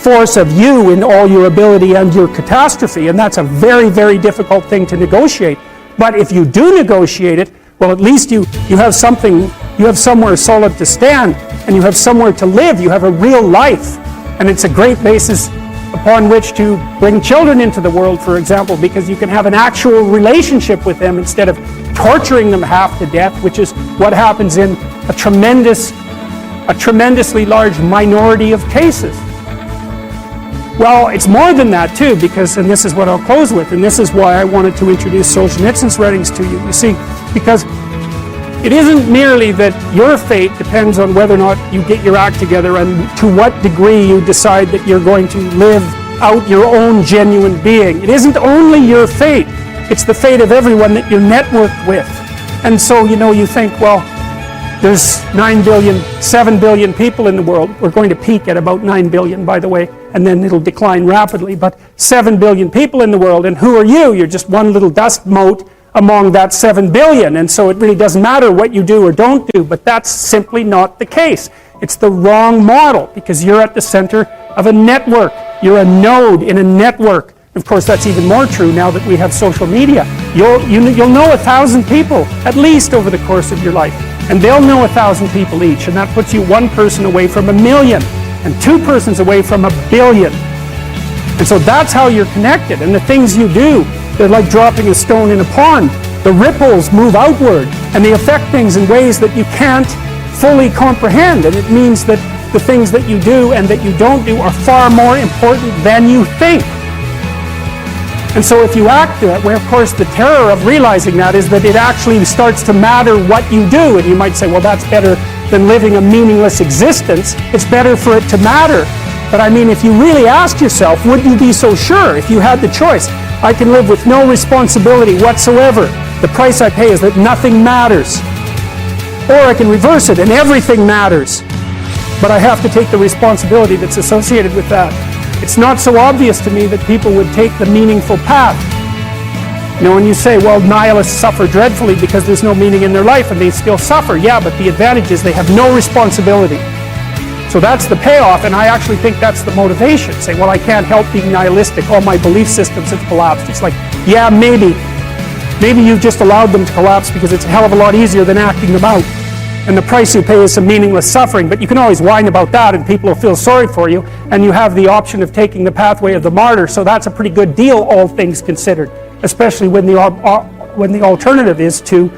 Speaker 3: force of you in all your ability and your catastrophe, and that's a very, very difficult thing to negotiate. But if you do negotiate it, well, at least you have something, you have somewhere solid to stand, and you have somewhere to live, you have a real life, and it's a great basis upon which to bring children into the world, for example, because you can have an actual relationship with them instead of torturing them half to death, which is what happens in a tremendously large minority of cases. Well, it's more than that too, because, and this is what I'll close with, and this is why I wanted to introduce Solzhenitsyn's writings to you. You see, because it isn't merely that your fate depends on whether or not you get your act together and to what degree you decide that you're going to live out your own genuine being. It isn't only your fate, it's the fate of everyone that you're networked with. And so, you think, well, there's 9 billion, 7 billion people in the world. We're going to peak at about 9 billion, by the way, and then it'll decline rapidly. But 7 billion people in the world, and who are you? You're just one little dust mote among that 7 billion. And so it really doesn't matter what you do or don't do, but that's simply not the case. It's the wrong model, because you're at the center of a network. You're a node in a network. Of course, that's even more true now that we have social media. You'll know 1,000 people, at least, over the course of your life. And they'll know 1,000 people each, and that puts you one person away from 1 million, and 2 persons away from 1 billion. And so that's how you're connected. And the things you do, they're like dropping a stone in a pond. The ripples move outward, and they affect things in ways that you can't fully comprehend. And it means that the things that you do and that you don't do are far more important than you think. And so if you act that way, of course, the terror of realizing that is that it actually starts to matter what you do. And you might say, well, that's better than living a meaningless existence. It's better for it to matter. But I mean, if you really asked yourself, would you be so sure if you had the choice? I can live with no responsibility whatsoever. The price I pay is that nothing matters. Or I can reverse it and everything matters. But I have to take the responsibility that's associated with that. It's not so obvious to me that people would take the meaningful path. When you say, well, nihilists suffer dreadfully because there's no meaning in their life and they still suffer. Yeah, but the advantage is they have no responsibility. So that's the payoff, and I actually think that's the motivation. Say, well, I can't help being nihilistic. All my belief systems have collapsed. It's like, yeah, maybe. Maybe you've just allowed them to collapse because it's a hell of a lot easier than acting them out. And the price you pay is some meaningless suffering, but you can always whine about that and people will feel sorry for you, and you have the option of taking the pathway of the martyr, so that's a pretty good deal, all things considered, especially when the alternative is to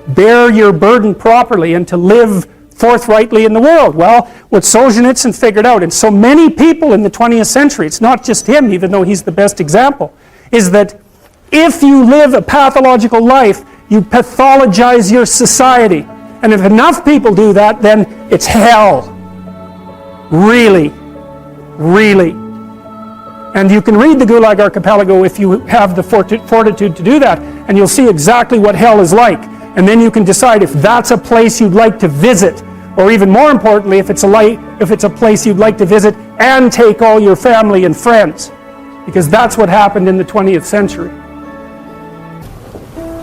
Speaker 3: bear your burden properly and to live forthrightly in the world. Well, what Solzhenitsyn figured out, and so many people in the 20th century, it's not just him, even though he's the best example, is that if you live a pathological life, you pathologize your society. And if enough people do that, then it's hell. Really. Really. And you can read the Gulag Archipelago if you have the fortitude to do that, and you'll see exactly what hell is like. And then you can decide if that's a place you'd like to visit, or even more importantly, if it's a place you'd like to visit and take all your family and friends. Because that's what happened in the 20th century.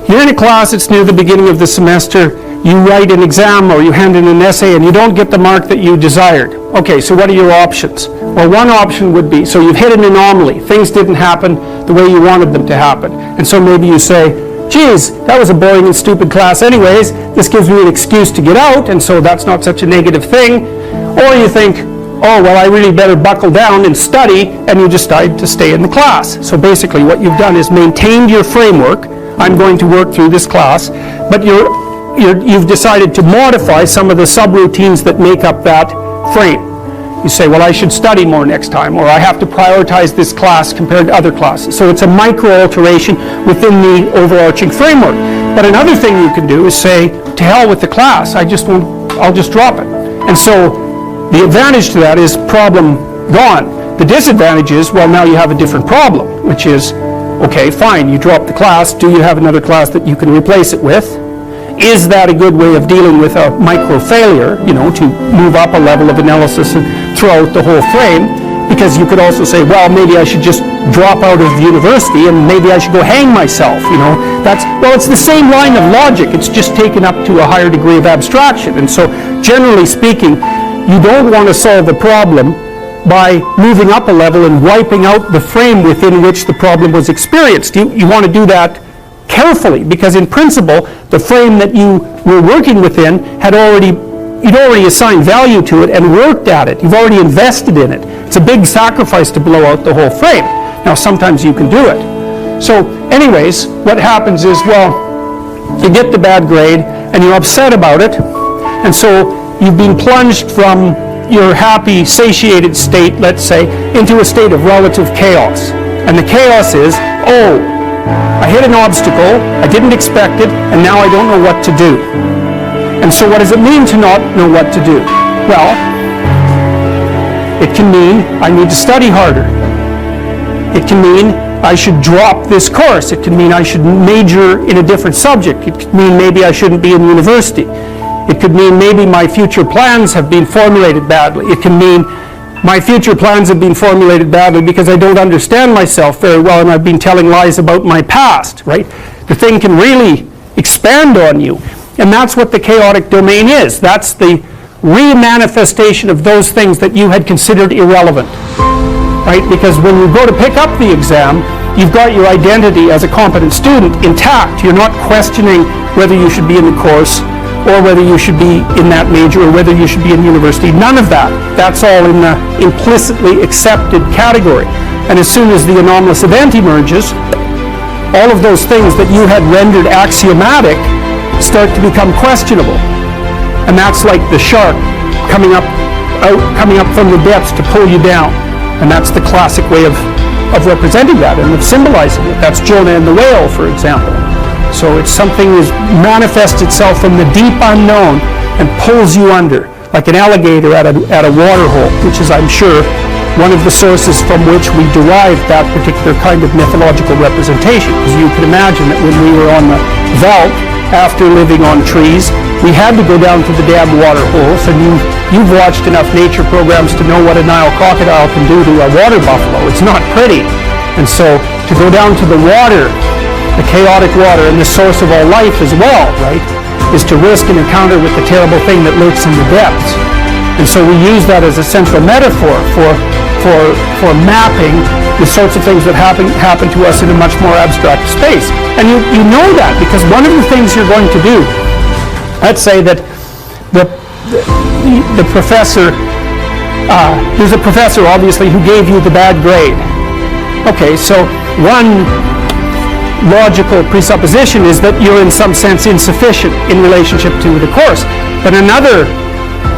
Speaker 3: You're in a class, it's near the beginning of the semester, you write an exam or you hand in an essay and you don't get the mark that you desired. Okay, so what are your options? Well, one option would be, so you've hit an anomaly. Things didn't happen the way you wanted them to happen. And so maybe you say, geez, that was a boring and stupid class anyways. This gives me an excuse to get out, and so that's not such a negative thing. Or you think, oh, well, I really better buckle down and study, and you decide to stay in the class. So basically what you've done is maintained your framework. I'm going to work through this class, but you've decided to modify some of the subroutines that make up that frame. You say, well, I should study more next time, or I have to prioritize this class compared to other classes. So it's a micro-alteration within the overarching framework. But another thing you can do is say, to hell with the class, I'll just drop it. And so the advantage to that is problem gone. The disadvantage is, well, now you have a different problem, which is, okay, fine, you drop the class. Do you have another class that you can replace it with? Is that a good way of dealing with a micro-failure, to move up a level of analysis and throw out the whole frame? Because you could also say, well, maybe I should just drop out of university and maybe I should go hang myself, it's the same line of logic, it's just taken up to a higher degree of abstraction. And so, generally speaking, you don't want to solve the problem by moving up a level and wiping out the frame within which the problem was experienced. You want to do that carefully, because in principle, the frame that you were working within you'd already assigned value to it and worked at it. You've already invested in it. It's a big sacrifice to blow out the whole frame. Now, sometimes you can do it. So, anyways, what happens is, well, you get the bad grade and you're upset about it, and so you've been plunged from your happy, satiated state, let's say, into a state of relative chaos. And the chaos is, oh, I hit an obstacle, I didn't expect it, and now I don't know what to do. And so what does it mean to not know what to do? Well, it can mean I need to study harder. It can mean I should drop this course. It can mean I should major in a different subject. It could mean maybe I shouldn't be in university. It could mean maybe my future plans have been formulated badly. It can mean my future plans have been formulated badly because I don't understand myself very well and I've been telling lies about my past, right? The thing can really expand on you. And that's what the chaotic domain is. That's the re-manifestation of those things that you had considered irrelevant, right? Because when you go to pick up the exam, you've got your identity as a competent student intact. You're not questioning whether you should be in the course or whether you should be in that major or whether you should be in university. None of that. That's all in the implicitly accepted category. And as soon as the anomalous event emerges, all of those things that you had rendered axiomatic start to become questionable. And that's like the shark coming up from the depths to pull you down. And that's the classic way of representing that and of symbolizing it. That's Jonah and the whale, for example. So it's something that manifests itself from the deep unknown and pulls you under, like an alligator at a water hole, which is, I'm sure, one of the sources from which we derived that particular kind of mythological representation. Because you can imagine that when we were on the veldt, after living on trees, we had to go down to the damn water holes, and you've watched enough nature programs to know what a Nile crocodile can do to a water buffalo. It's not pretty. And so to go down to the water, the chaotic water, and the source of all life as well, right, is to risk an encounter with the terrible thing that lurks in the depths. And so we use that as a central metaphor for for mapping the sorts of things that happen to us in a much more abstract space. And you know that because one of the things you're going to do, let's say that the professor, there's a professor obviously who gave you the bad grade. Okay, so one logical presupposition is that you're in some sense insufficient in relationship to the course. But another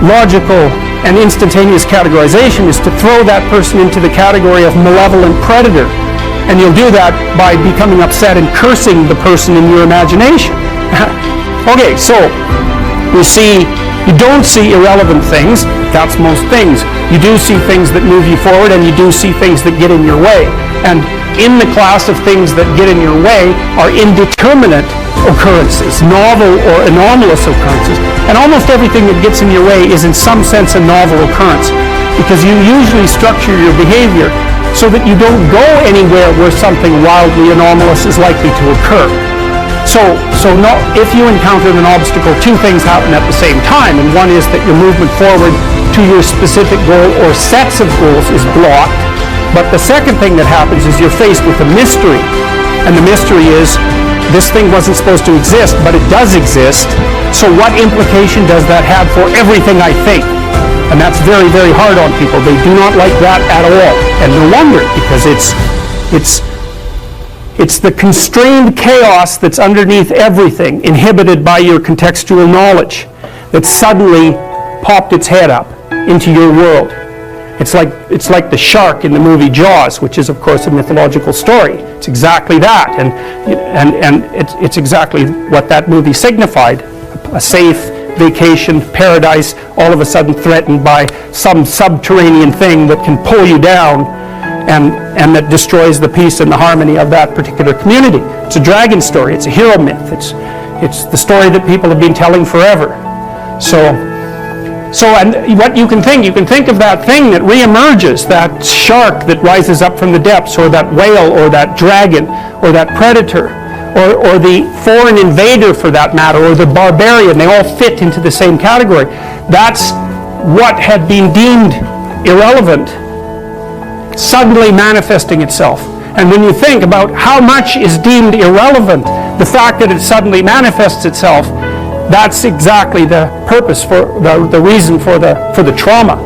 Speaker 3: logical and instantaneous categorization is to throw that person into the category of malevolent predator. And you'll do that by becoming upset and cursing the person in your imagination. Okay, so you don't see irrelevant things. That's most things. You do see things that move you forward, and you do see things that get in your way. And in the class of things that get in your way are indeterminate occurrences, novel or anomalous occurrences. And almost everything that gets in your way is in some sense a novel occurrence, because you usually structure your behavior so that you don't go anywhere where something wildly anomalous is likely to occur. So if you encounter an obstacle, two things happen at the same time, and one is that your movement forward to your specific goal or sets of goals is blocked. But the second thing that happens is you're faced with a mystery. And the mystery is, this thing wasn't supposed to exist, but it does exist. So what implication does that have for everything I think? And that's very, very hard on people. They do not like that at all. And no wonder, because it's the constrained chaos that's underneath everything, inhibited by your contextual knowledge, that suddenly popped its head up into your world. It's like the shark in the movie Jaws, which is of course a mythological story. It's exactly that, and it's exactly what that movie signified: a safe vacation paradise, all of a sudden threatened by some subterranean thing that can pull you down, and that destroys the peace and the harmony of that particular community. It's a dragon story. It's a hero myth. It's the story that people have been telling forever. So, and what you can think of that thing that reemerges, that shark that rises up from the depths, or that whale, or that dragon, or that predator, or the foreign invader for that matter, or the barbarian. They all fit into the same category. That's what had been deemed irrelevant suddenly manifesting itself. And when you think about how much is deemed irrelevant, the fact that it suddenly manifests itself, that's exactly the purpose for the reason for the trauma.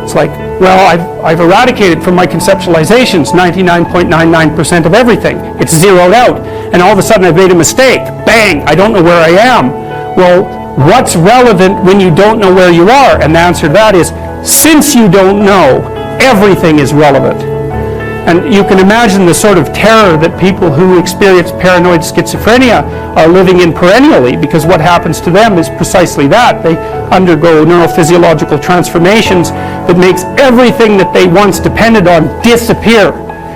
Speaker 3: It's like, well, I've eradicated from my conceptualizations 99.99% of everything. It's zeroed out. And all of a sudden I've made a mistake. Bang, I don't know where I am. Well, what's relevant when you don't know where you are? And the answer to that is, since you don't know, everything is relevant. And you can imagine the sort of terror that people who experience paranoid schizophrenia are living in perennially, because what happens to them is precisely that. They undergo neurophysiological transformations that makes everything that they once depended on disappear,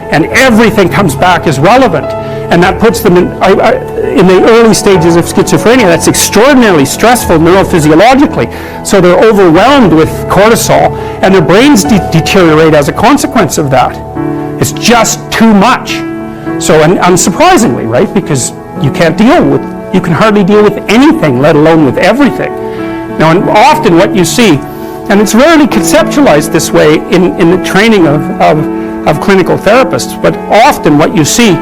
Speaker 3: and everything comes back as relevant. And that puts them in the early stages of schizophrenia. That's extraordinarily stressful neurophysiologically. So they're overwhelmed with cortisol, and their brains deteriorate as a consequence of that. It's just too much. So, and unsurprisingly, right? Because you can hardly deal with anything, let alone with everything. Now, and often what you see, and it's rarely conceptualized this way in the training of clinical therapists, but often what you see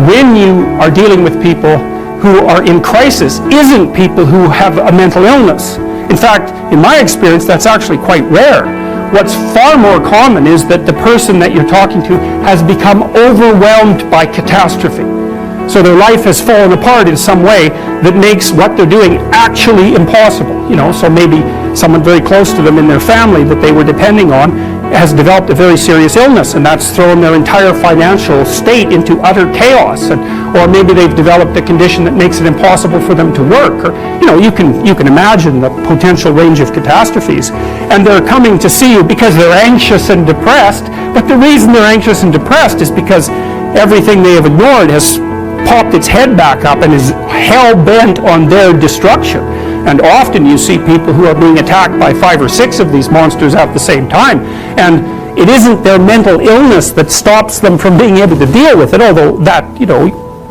Speaker 3: when you are dealing with people who are in crisis isn't people who have a mental illness. In fact, in my experience, that's actually quite rare. What's far more common is that the person that you're talking to has become overwhelmed by catastrophe. So their life has fallen apart in some way that makes what they're doing actually impossible. So maybe someone very close to them in their family that they were depending on has developed a very serious illness, and that's thrown their entire financial state into utter chaos. Or maybe they've developed a condition that makes it impossible for them to work. Or you can imagine the potential range of catastrophes. And they're coming to see you because they're anxious and depressed. But the reason they're anxious and depressed is because everything they have ignored has popped its head back up and is hell-bent on their destruction. And often you see people who are being attacked by 5 or 6 of these monsters at the same time. And it isn't their mental illness that stops them from being able to deal with it, although that,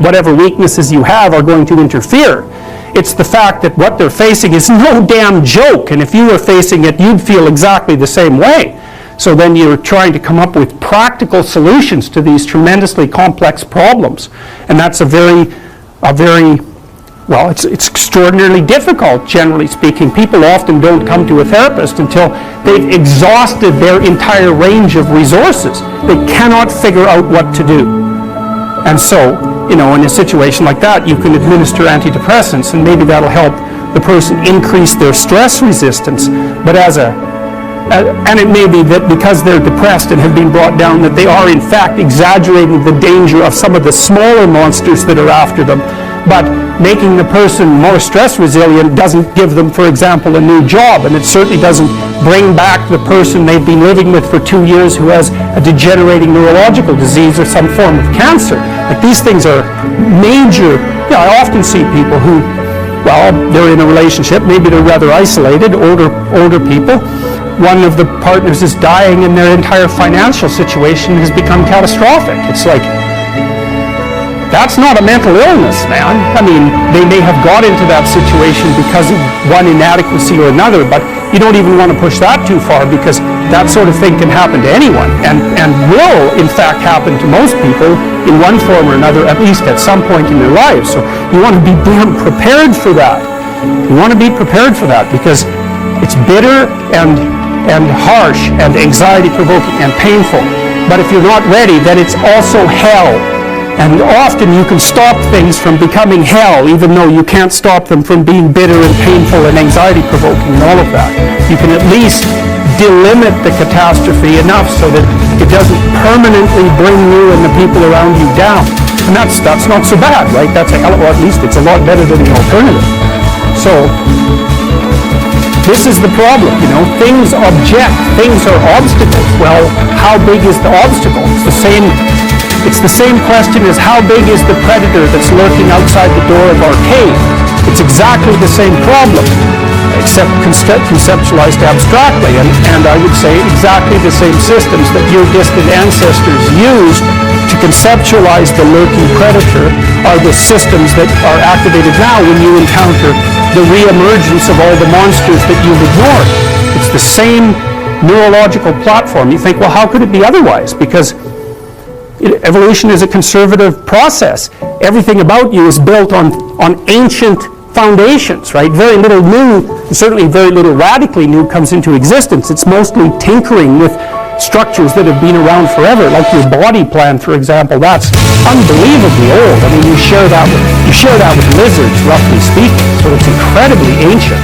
Speaker 3: whatever weaknesses you have are going to interfere. It's the fact that what they're facing is no damn joke, and if you were facing it, you'd feel exactly the same way. So then you're trying to come up with practical solutions to these tremendously complex problems. And that's a very, well, it's extraordinarily difficult, generally speaking. People often don't come to a therapist until they've exhausted their entire range of resources. They cannot figure out what to do. And so, in a situation like that, you can administer antidepressants, and maybe that'll help the person increase their stress resistance. But and it may be that because they're depressed and have been brought down, that they are in fact exaggerating the danger of some of the smaller monsters that are after them. But making the person more stress resilient doesn't give them, for example, a new job, and it certainly doesn't bring back the person they've been living with for 2 years who has a degenerating neurological disease or some form of cancer. Like, these things are major. I often see people who, well, they're in a relationship, maybe they're rather isolated, older people. One of the partners is dying and their entire financial situation has become catastrophic. It's like, that's not a mental illness, man. I mean, they may have got into that situation because of one inadequacy or another, but you don't even want to push that too far, because that sort of thing can happen to anyone, and will, in fact, happen to most people in one form or another, at least at some point in their lives. So you want to be damn prepared for that. You want to be prepared for that, because it's bitter and harsh and anxiety-provoking and painful. But if you're not ready, then it's also hell. And often you can stop things from becoming hell, even though you can't stop them from being bitter and painful and anxiety-provoking and all of that. You can at least delimit the catastrophe enough so that it doesn't permanently bring you and the people around you down. And that's not so bad, right? That's a hell of a lot, at least it's a lot better than the alternative. So this is the problem, things object, things are obstacles. Well, how big is the obstacle? It's the same question as how big is the predator that's lurking outside the door of our cave. It's exactly the same problem, except conceptualized abstractly, and I would say exactly the same systems that your distant ancestors used to conceptualize the lurking predator are the systems that are activated now when you encounter the re-emergence of all the monsters that you've ignored. It's the same neurological platform. You think, well, how could it be otherwise? Because evolution is a conservative process. Everything about you is built on ancient foundations, right? Very little new, certainly very little radically new comes into existence. It's mostly tinkering with structures that have been around forever, like your body plan, for example. That's unbelievably old. I mean, you share that with lizards, roughly speaking, so it's incredibly ancient.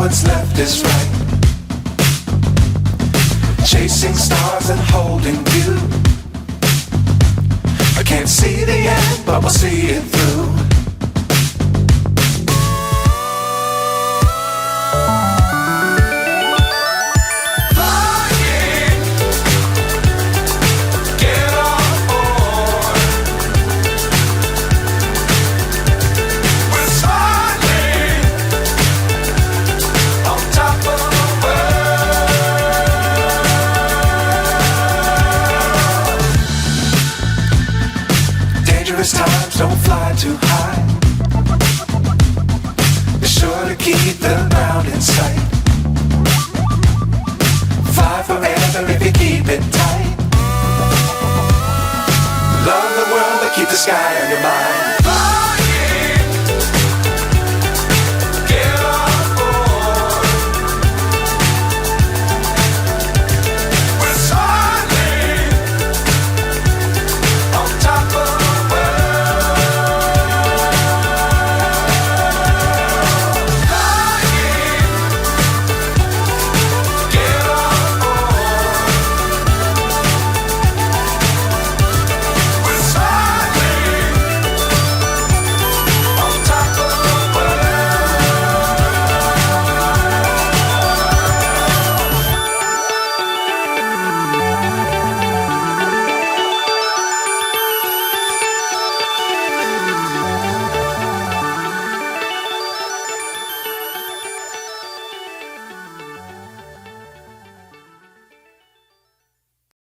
Speaker 5: what's left is right. Chasing stars and holding you. I can't see the end, but we'll see it through. Times don't fly too high. Be sure to keep the ground in sight. Fly forever if you keep it tight. Love the world but keep the sky on your mind.